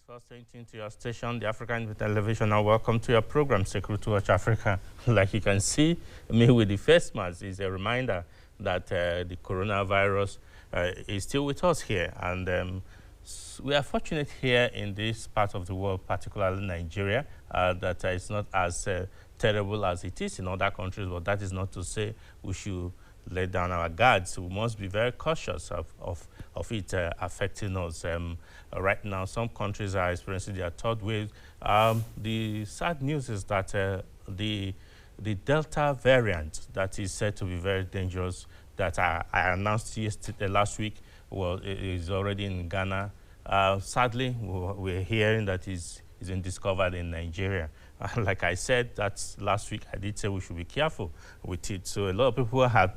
Thanks for staying tuned to your station, the African Television, and welcome to your program, Security Watch Africa. Like you can see, me with the face mask is a reminder that the coronavirus is still with us here. And we are fortunate here in this part of the world, particularly Nigeria, that it's not as terrible as it is in other countries, but that is not to say we should let down our guards. We must be very cautious of it affecting us. Right now, some countries are experiencing their third wave. The sad news is that the Delta variant that is said to be very dangerous, that I announced last week, well, it is already in Ghana. Sadly, we're hearing that it's been discovered in Nigeria. Like I said, that's last week, I did say we should be careful with it. So a lot of people had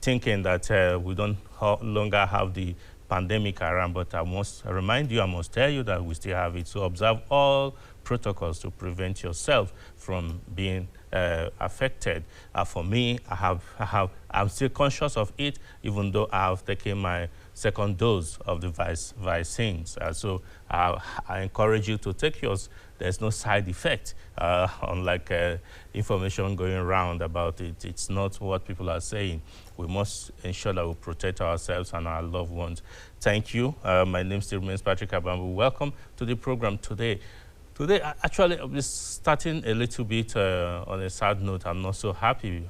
thinking that we don't longer have the pandemic around, but I must remind you, I must tell you that we still have it. So observe all protocols to prevent yourself from being affected. For me, I'm still conscious of it, even though I have taken my second dose of the vaccines. So I encourage you to take yours. There's no side effect, unlike information going around about it. It's not what people are saying. We must ensure that we protect ourselves and our loved ones. Thank you. My name still remains Patrick Abambu. Welcome to the program today. Today, actually, I'll be starting a little bit on a sad note. I'm not so happy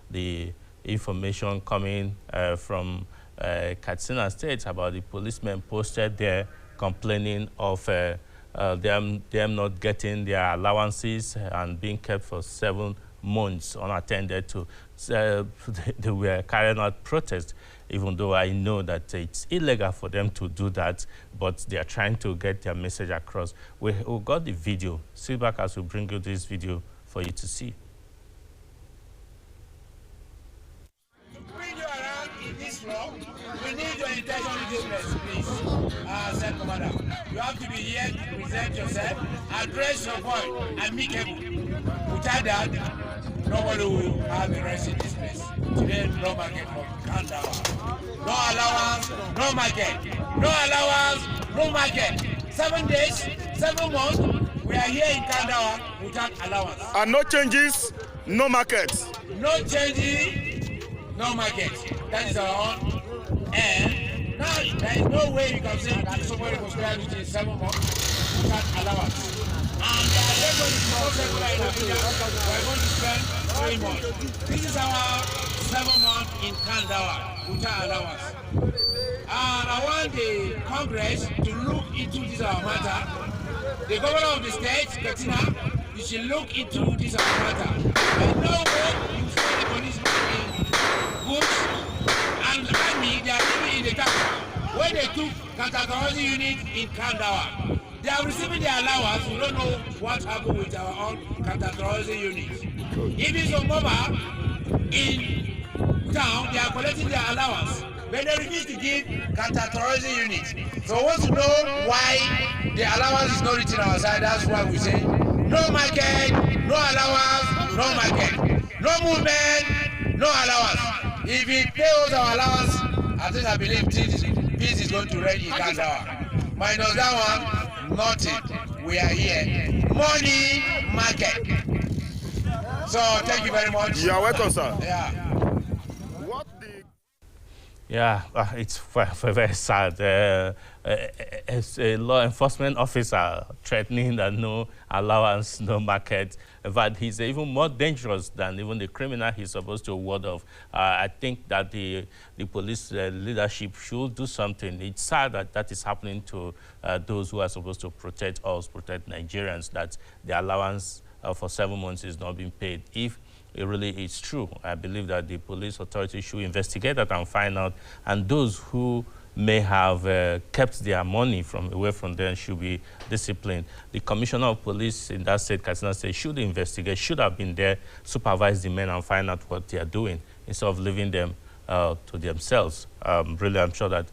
the information coming from Katsina State about the policemen posted there complaining of them not getting their allowances and being kept for 7 months unattended to. They were carrying out protests, even though I know that it's illegal for them to do that, but they are trying to get their message across. We got the video. Sit back as we bring you this video for you to see. To bring you around in this floor, we need your intention in this place, please. Sir Commander, you have to be here to present yourself, address your point, amicable. Without that, nobody will have a rest in this place. Today, no market for Kandawa. No allowance, no market. No allowance, no market. 7 days, 7 months, we are here in Kandawa without allowance. And no changes, no market. No changes, no market. That is our own. And now, there is no way you can say that somebody was there within 7 months without allowance. And they are going to process right now. We are going to spend 3 months. This is our 7 months in Kandawa without allowance. And I want the Congress to look into this matter. The governor of the state, Katsina, you should look into this matter. There's no way you send the policemen in bush and army, they are living in the town. When they took counter-terrorism unit in Kandawa, they are receiving their allowance. We don't know what happened with our own counter-terrorism units. If it's a mobile in town, they are collecting their allowance. But they refuse to give counter-terrorism units. So we want to know why the allowance is not written outside. That's why we say no market, no allowance, no market. No movement, no allowance. If he pays our allowance, I believe peace is going to reign in Kandawa. Minus that one, nothing. We are here. Money, market. So thank you very much. You are welcome, sir. Yeah. Yeah, it's very sad. As a law enforcement officer threatening that no allowance, no market, but he's even more dangerous than even the criminal he's supposed to ward off. I think that the police leadership should do something. It's sad that that is happening to those who are supposed to protect us, protect Nigerians, that the allowance for 7 months is not being paid. If it really is true, I believe that the police authority should investigate that and find out, and those who may have kept their money away from them should be disciplined. The commissioner of police in that state, Katsina State, should investigate, should have been there, supervise the men and find out what they are doing instead of leaving them to themselves. Really, I'm sure that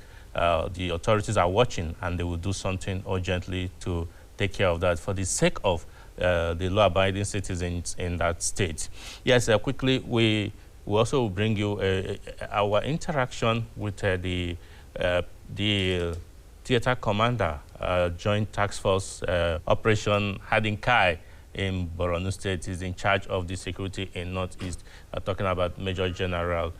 the authorities are watching and they will do something urgently to take care of that for the sake of the law-abiding citizens in that state. Yes, quickly, we also bring you our interaction with the Theater Commander, Joint Task Force Operation Hadinkai in Borno State, is in charge of the security in Northeast, talking about Major General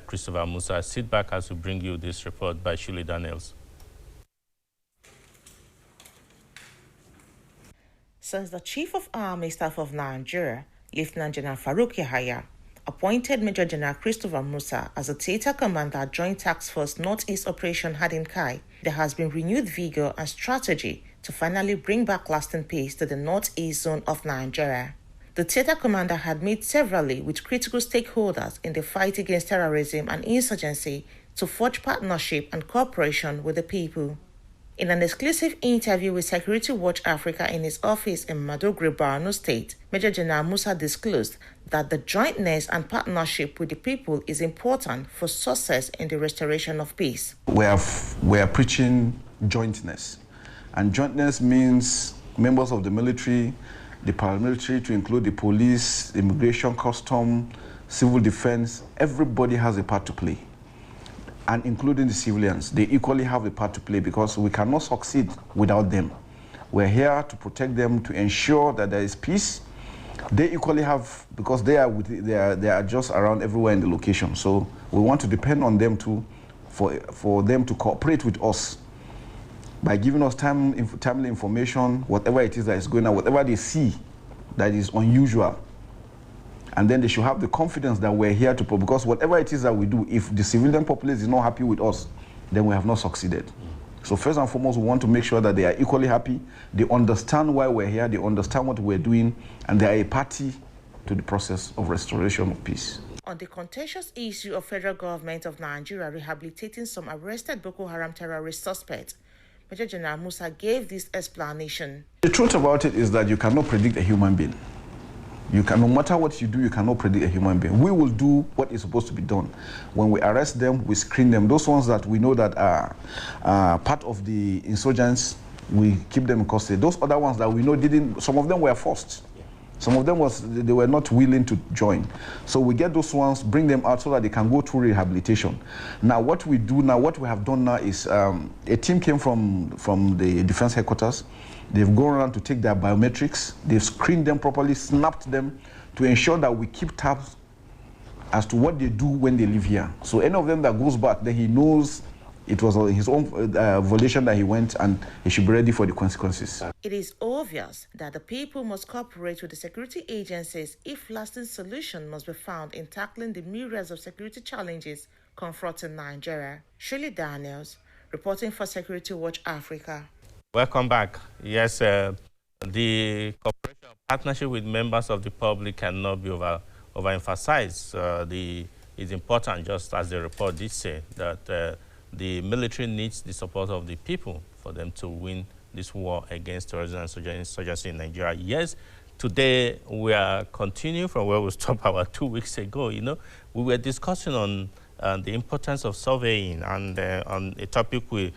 Christopher Musa. Sit back as we bring you this report by Shirley Daniels. Since the Chief of Army Staff of Nigeria, Lieutenant General Farouk Yahaya, appointed Major General Christopher Musa as a Theater Commander at Joint Task Force Northeast Operation Hadinkai, there has been renewed vigor and strategy to finally bring back lasting peace to the Northeast zone of Nigeria. The Theater Commander had met severally with critical stakeholders in the fight against terrorism and insurgency to forge partnership and cooperation with the people. In an exclusive interview with Security Watch Africa in his office in Maiduguri, Borno State, Major General Musa disclosed that the jointness and partnership with the people is important for success in the restoration of peace. We are preaching jointness, and jointness means members of the military, the paramilitary, to include the police, immigration, custom, civil defense. Everybody has a part to play, and including the civilians. They equally have a part to play because we cannot succeed without them. We're here to protect them, to ensure that there is peace. They equally have, because they are just around everywhere in the location. So we want to depend on them too, for them to cooperate with us by giving us timely information, whatever it is that is going on, whatever they see that is unusual. And then they should have the confidence that we're here to, because whatever it is that we do, if the civilian populace is not happy with us, then we have not succeeded. So first and foremost, we want to make sure that they are equally happy, they understand why we're here, they understand what we're doing, and they are a party to the process of restoration of peace. On the contentious issue of federal government of Nigeria rehabilitating some arrested Boko Haram terrorist suspects, Major General Musa gave this explanation. The truth about it is that you cannot predict a human being. No matter what you do, you cannot predict a human being. We will do what is supposed to be done. When we arrest them, we screen them. Those ones that we know that are part of the insurgents, we keep them in custody. Those other ones that we know didn't, some of them were forced. Some of them they were not willing to join. So we get those ones, bring them out so that they can go through rehabilitation. Now what we have done now is a team came from the defense headquarters. They've gone around to take their biometrics. They've screened them properly, snapped them to ensure that we keep tabs as to what they do when they live here. So any of them that goes back, then he knows it was his own violation that he went, and he should be ready for the consequences. It is obvious that the people must cooperate with the security agencies if lasting solution must be found in tackling the myriads of security challenges confronting Nigeria. Shirley Daniels, reporting for Security Watch Africa. Welcome back. Yes, the cooperation partnership with members of the public cannot be overemphasized. It's important, just as the report did say, that the military needs the support of the people for them to win this war against terrorism and insurgency in Nigeria. Yes, today we are continuing from where we stopped about 2 weeks ago. You know, we were discussing on the importance of surveying, and on a topic we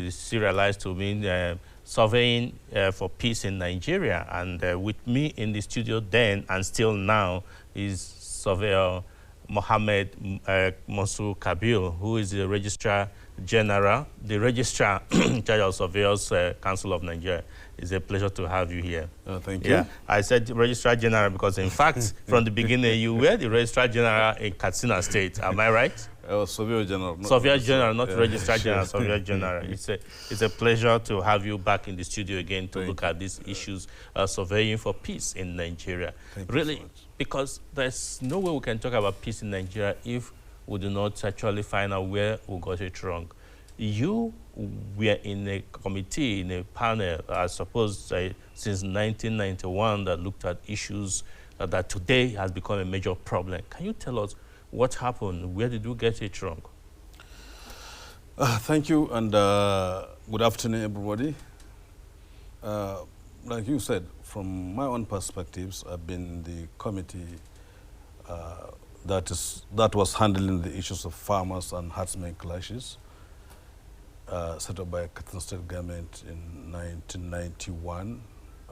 serialized to mean surveying for peace in Nigeria. And with me in the studio then and still now is Surveyor Mohammed Monsu Kabir, who is the Registrar General, the Registrar in charge of Surveyors Council of Nigeria. It's a pleasure to have you here. Thank you. Yeah, I said Registrar General because, in fact, from the beginning, you were the Registrar General in Katsina State. Am I right? Surveyor General. Surveyor General, not Registrar General, Surveyor General. It's a pleasure to have you back in the studio again to look at these issues, surveying for peace in Nigeria. Really, so because there's no way we can talk about peace in Nigeria if we do not actually find out where we got it wrong. You were in a committee, in a panel, I suppose, since 1991 that looked at issues that today has become a major problem. Can you tell us what happened? Where did you get it wrong? Thank you, and good afternoon, everybody. Like you said, from my own perspectives, I've been in the committee that was handling the issues of farmers and herdsmen clashes, set up by Katsina State government in 1991,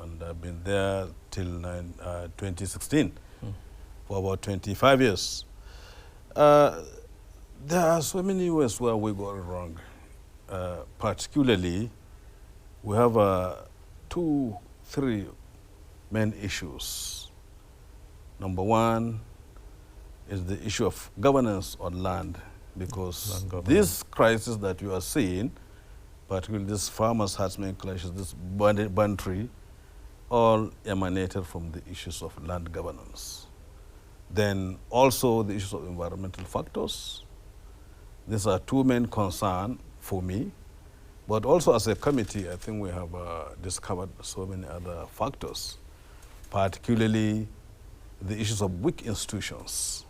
and I've been there till 2016, for about 25 years. There are so many ways where we got it wrong. particularly, we have 3 main issues. Number one is the issue of governance on land, because this crisis that you are seeing, particularly this farmers' herdsmen clashes, this banditry, all emanated from the issues of land governance. Then also the issues of environmental factors. These are 2 main concerns for me. But also as a committee, I think we have discovered so many other factors, particularly the issues of weak institutions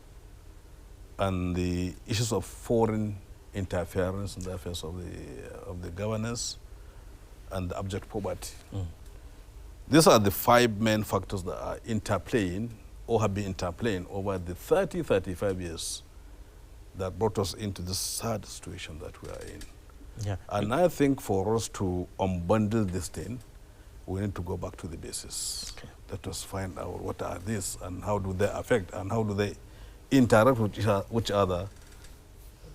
and the issues of foreign interference in the affairs of the governance and the abject poverty. These are the 5 main factors that are interplaying or have been interplaying over the 35 years that brought us into this sad situation that we are in. Yeah. And I think for us to unbundle this thing, we need to go back to the basis. Okay. Let us find out what are these and how do they affect and how do they interact with each other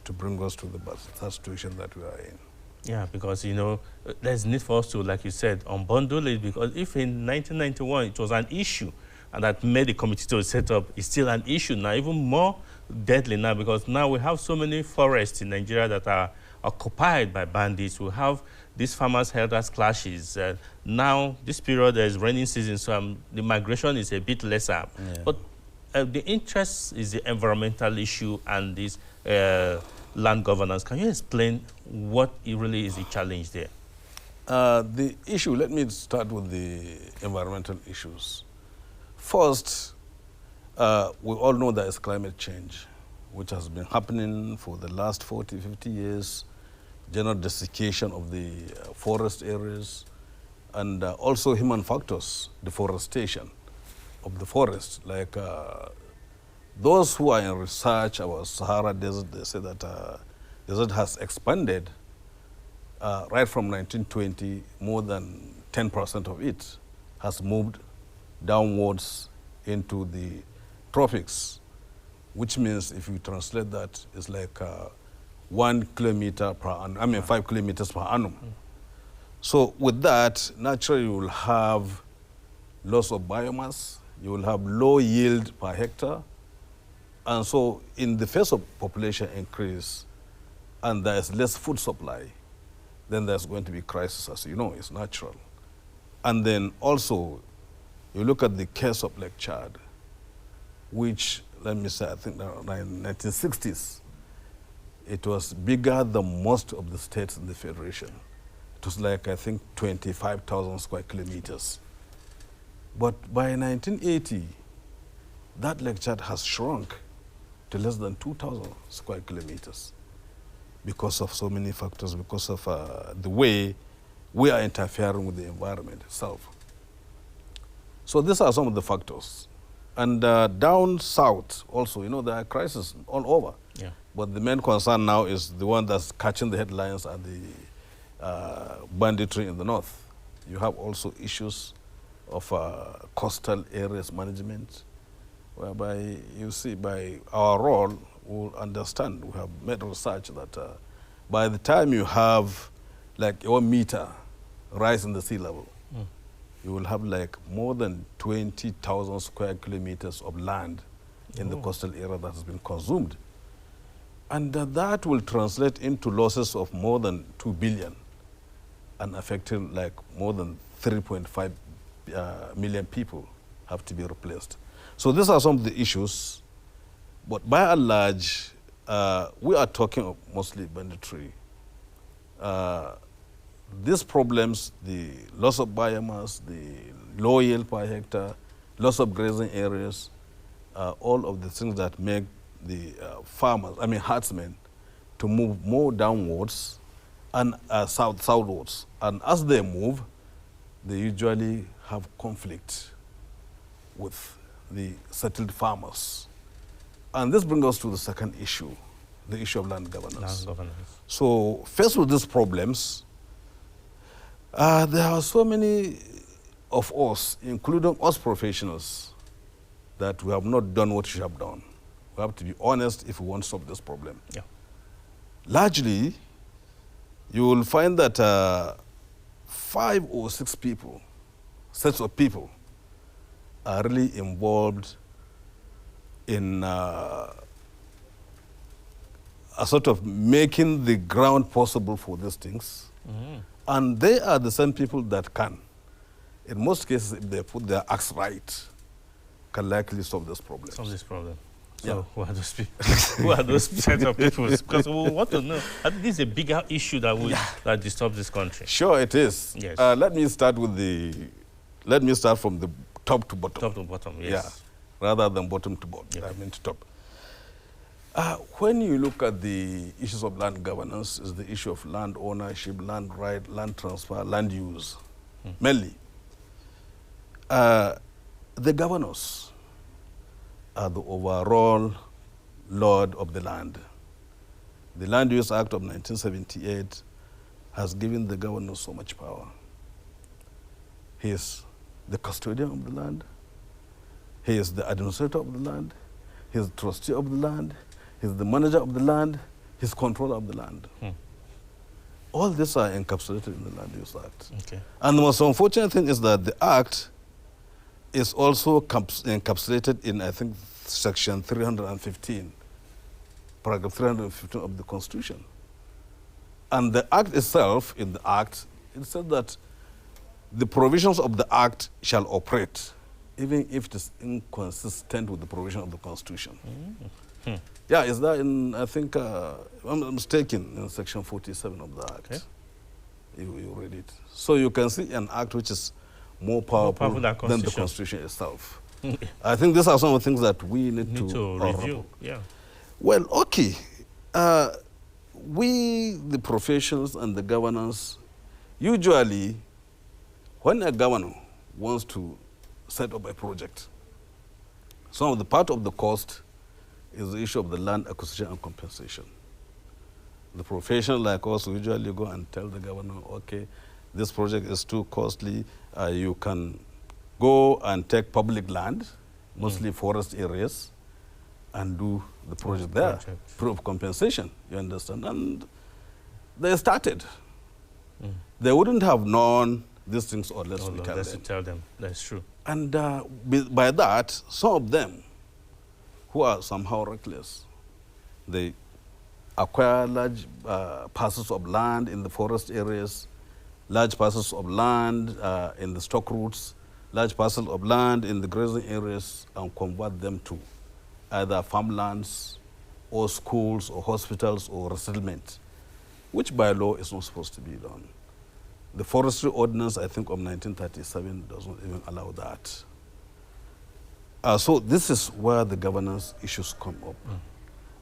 to bring us to the sad situation that we are in. Yeah, because, you know, there's need for us to, like you said, unbundle it, because if in 1991 it was an issue and that made the committee to set up, it's still an issue now, even more deadly now, because now we have so many forests in Nigeria that are occupied by bandits. We have these farmers' herders clashes. Now, this period is rainy season, so the migration is a bit lesser. Yeah. But the interest is the environmental issue and this land governance. Can you explain what really is the challenge there? The issue, let me start with the environmental issues. First, we all know there is climate change, which has been happening for the last 40, 50 years, general desiccation of the forest areas, and also human factors, deforestation of the forest. Like those who are in research about Sahara Desert, they say that desert has expanded right from 1920, more than 10% of it has moved downwards into the tropics, which means if you translate that, it's like 1 kilometer per annum, I mean 5 kilometers per annum. So with that, naturally you will have loss of biomass, you will have low yield per hectare, and so in the face of population increase and there is less food supply, then there's going to be crisis, as you know, it's natural. And then also, you look at the case of Lake Chad, which, let me say, I think in the 1960s, it was bigger than most of the states in the Federation. It was like, I think, 25,000 square kilometers. But by 1980, that Lake Chad has shrunk to less than 2,000 square kilometers because of so many factors, because of the way we are interfering with the environment itself. So these are some of the factors. And down south also, you know, there are crises all over. Yeah. But the main concern now is the one that's catching the headlines are the banditry in the north. You have also issues of coastal areas management, whereby you see by our role, we'll understand, we have made research that by the time you have like 1 meter rise in the sea level, you will have like more than 20,000 square kilometers of land in the coastal area that has been consumed. And that will translate into losses of more than 2 billion and affecting like more than 3.5 million people have to be replaced. So these are some of the issues, but by and large, we are talking of mostly banditry. These problems, the loss of biomass, the low yield per hectare, loss of grazing areas, all of the things that make the farmers, I mean herdsmen, to move more downwards and southwards. And as they move, they usually have conflict with the settled farmers. And this brings us to the second issue, the issue of land governance. Land governance. So faced with these problems, there are so many of us, including us professionals, that we have not done what we should have done. We have to be honest if we want to solve this problem. Yeah. Largely, you will find that 5 or 6 people, sets of people, are really involved in a sort of making the ground possible for these things. And they are the same people that can, in most cases, if they put their acts right, can likely solve this problem. Solve this problem. So Yeah. who are those people? Who are those set of people? Because we want to know. I think this is a bigger issue that disturbs this country. Sure, it is. Yes. Let me start from the top to bottom. Top to bottom, yes. Yeah, rather than bottom to bottom. Yeah. I mean to top. When you look at the issues of land governance, is the issue of land ownership, land right, land transfer, land use, mainly. The governors are the overall lord of the land. The Land Use Act of 1978 has given the governor so much power. He is the custodian of the land. He is the administrator of the land. He is the trustee of the land. He is the manager of the land. He is controller of the land. All these are encapsulated in the Land Use Act. Okay. And the most unfortunate thing is that the Act is also encapsulated in, I think, Section 315, Paragraph 315 of the Constitution. And the Act itself, in the Act, it says that the provisions of the Act shall operate, even if it is inconsistent with the provision of the Constitution. Yeah, is that in, I think, I'm mistaken, in Section 47 of the Act. Okay. You read it. So you can see an Act which is more powerful than the Constitution itself. I think these are some of the things that we need to review. Yeah. Well, okay. We, the professionals and the governors, usually, when a governor wants to set up a project, some of the part of the cost is the issue of the land acquisition and compensation. The professional like us usually go and tell the governor, okay, this project is too costly. You can go and take public land, mostly forest areas, and do the project there. Proof of compensation, you understand? And they started. They wouldn't have known these things unless we tell them. That's true. And by that, some of them who are somehow reckless, they acquire large parcels of land in the forest areas, large parcels of land in the stock routes, large parcels of land in the grazing areas, and convert them to either farmlands or schools or hospitals or resettlement, which by law is not supposed to be done. The forestry ordinance, I think, of 1937 does not even allow that. So this is where the governance issues come up.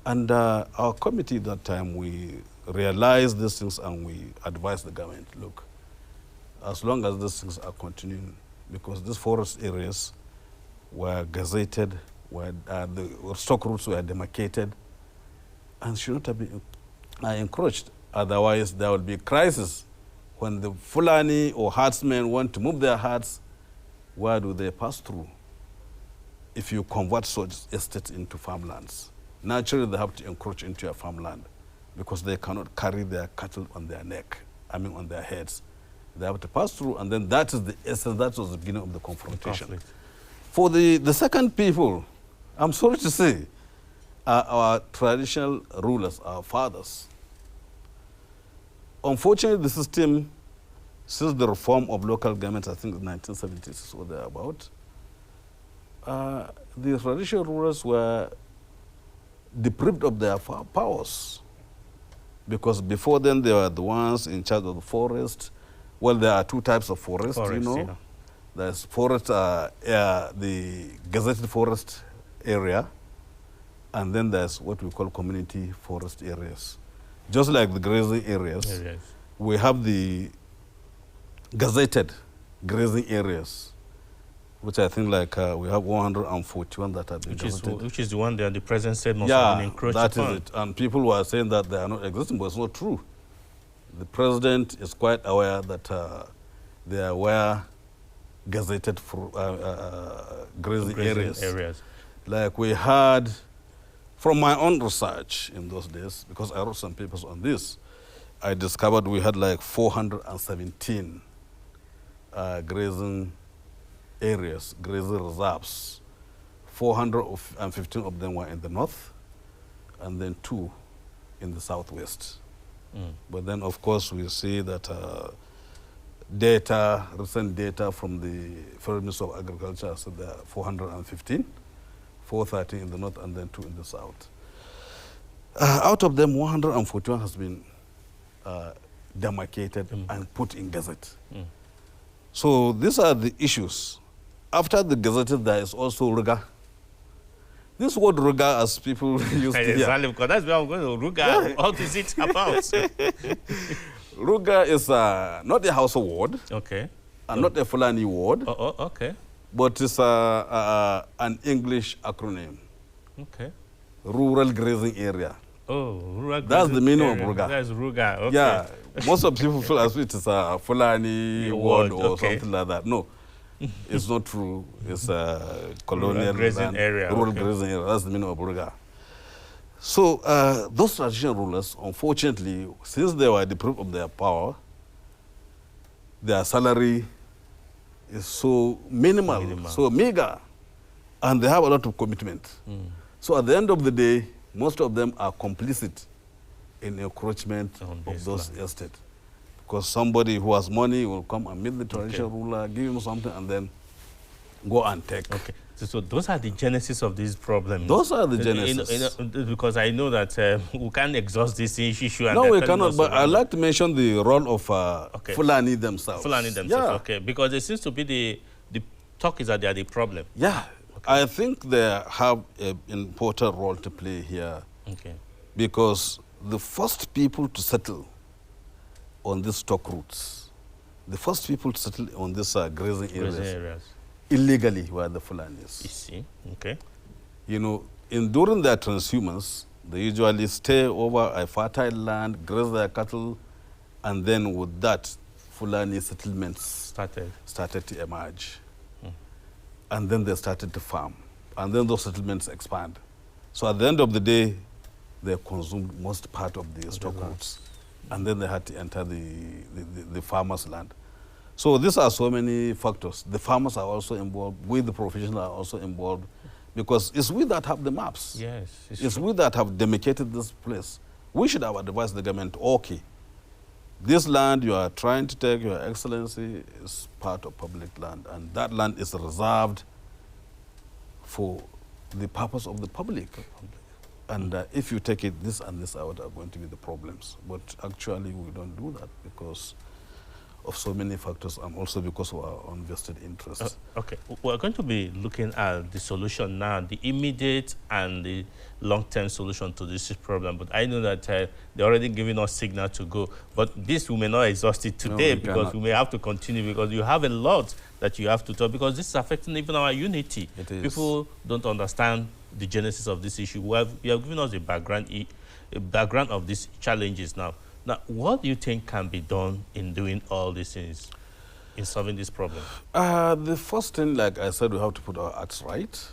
And our committee at that time, we realized these things and we advised the government, look, as long as these things are continuing, because these forest areas were gazetted, where the stock routes were demarcated, and should not have been encroached. Otherwise, there will be a crisis when the Fulani or herdsmen want to move their herds. Where do they pass through? If you convert such estates into farmlands, naturally they have to encroach into your farmland because they cannot carry their cattle on their neck, on their heads. They have to pass through, and then that is the essence, that was the beginning of the confrontation. For the second people, I'm sorry to say, our traditional rulers, our fathers. Unfortunately, the system, since the reform of local government, I think in 1970s is what they're about, the traditional rulers were deprived of their powers. Because before then, they were the ones in charge of the forest. Well, there are two types of forest, you know. Yeah. There's forest, the gazetted forest area, and then there's what we call community forest areas. Just like the grazing areas, we have the gazetted grazing areas, which I think we have 141 that have been gazetted. Which is the one that the president said must have been encroached upon. Yeah, that is it. And people were saying that they are not existing, but it's not true. The president is quite aware that there were gazetted grazing areas. Like we had, from my own research in those days, because I wrote some papers on this, I discovered we had like 417 grazing areas, grazing reserves. 415 of them were in the north, and then 2 in the southwest. But then, of course, we see that recent data from the Federal Ministry of Agriculture said there are 415, 430 in the north, and then 2 in the south. Out of them, 141 has been demarcated and put in gazette. So these are the issues. After the gazette, there is also Ruga. This word Ruga, as people used to hear. Exactly, because that's where I'm going to Ruga. What is it about? Ruga is not a Hausa word, Okay. and not a Fulani word, Okay. but it's an English acronym. Okay. Rural grazing area. Oh, rural That's the meaning of area. Ruga. That's Ruga. Okay. Yeah, most of people feel as if it's a Fulani word or okay. something like that. No, it's not true. It's a colonial Rural grazing land, area, rural okay. grazing area. That's the meaning of Ruga. So those traditional rulers, unfortunately, since they were deprived of their power, their salary is so minimal, so meager, and they have a lot of commitment. So at the end of the day, most of them are complicit in encroachment of those estates. Because somebody who has money will come and meet the traditional ruler, give him something, and then go and take. Okay. So those are the genesis of this problem. Those are the genesis. Because I know that we can't exhaust this issue. And No, we cannot, but I'd like to mention the role of Fulani themselves. Fulani themselves, Yeah. okay. Because it seems to be the talk is that they are the problem. Yeah. I think they have an important role to play here. Okay. Because the first people to settle on these stock routes, the first people to settle on these grazing areas illegally were the Fulanis. You see, okay. You know, during their transhumance, they usually stay over a fertile land, graze their cattle, and then with that, Fulani settlements started to emerge. And then they started to farm. And then those settlements expand. So at the end of the day, they consumed most part of the stock routes. And then they had to enter the farmers' land. So these are so many factors. The farmers are also involved. We, the professionals, are also involved. Because it's we that have the maps. Yes. It's we that have demarcated this place. We should have advised the government, okay, this land you are trying to take, Your Excellency, is part of public land. And that land is reserved for the purpose of the public. And if you take it, this and this out are going to be the problems. But actually, we don't do that because of so many factors and also because of our own vested interests. Okay, we're going to be looking at the solution now, the immediate and the long-term solution to this problem. But I know that they're already giving us signal to go. But this, we may not exhaust it today because we may have to continue because you have a lot that you have to talk because this is affecting even our unity. It is. People don't understand the genesis of this issue. You have given us a background of these challenges now. Now, what do you think can be done in doing all these things, in solving this problem? The first thing, like I said, we have to put our acts right.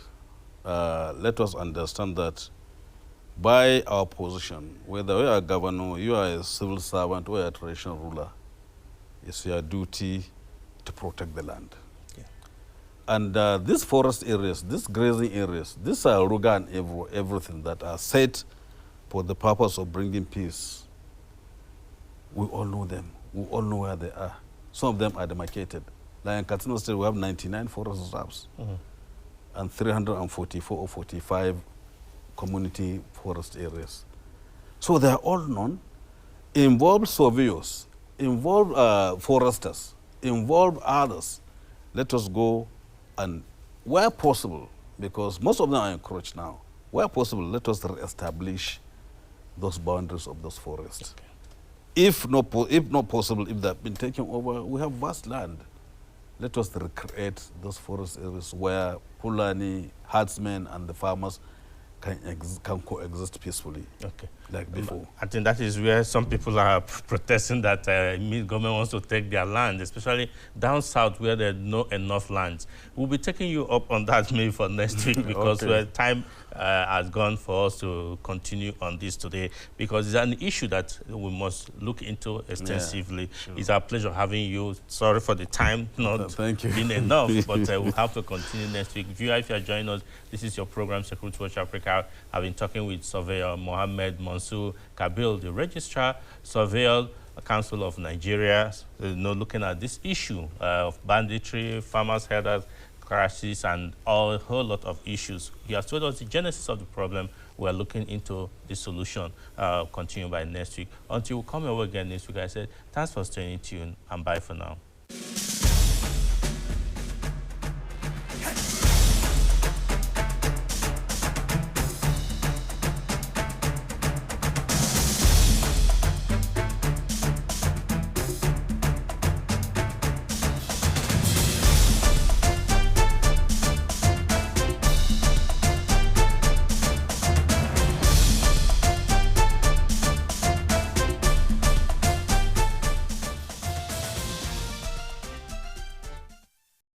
Let us understand that by our position, whether we are a governor, you are a civil servant, or a traditional ruler, it's your duty to protect the land. Yeah. And these forest areas, these grazing areas, these are Ruga and everything that are set for the purpose of bringing peace. We all know them. We all know where they are. Some of them are demarcated. Like in Katsina State, we have 99 forest reserves and 344 or 45 community forest areas. So they are all known. Involve surveyors, involve foresters, involve others. Let us go and, where possible, because most of them are encroached now, where possible, let us re-establish those boundaries of those forests. Okay. If not possible, if they've been taken over, we have vast land. Let us recreate those forest areas where Fulani, herdsmen, and the farmers can coexist peacefully. Okay. like before. I think that is where some people are protesting that government wants to take their land, especially down south where there are not enough lands. We'll be taking you up on that maybe for next week because time has gone for us to continue on this today, because it's an issue that we must look into extensively. Yeah, sure. It's our pleasure having you. Sorry for the time not being enough, but we'll have to continue next week. If you are joining us, this is your program, Security Watch Africa. I've been talking with Surveyor Mohammed Mansour Kabil, the Registrar, Surveyor Council of Nigeria, looking at this issue of banditry, farmers' herders, crisis, and a whole lot of issues. He has told us the genesis of the problem. We're looking into the solution. Continue by next week. Until we come over again next week, I said, thanks for staying tuned and bye for now.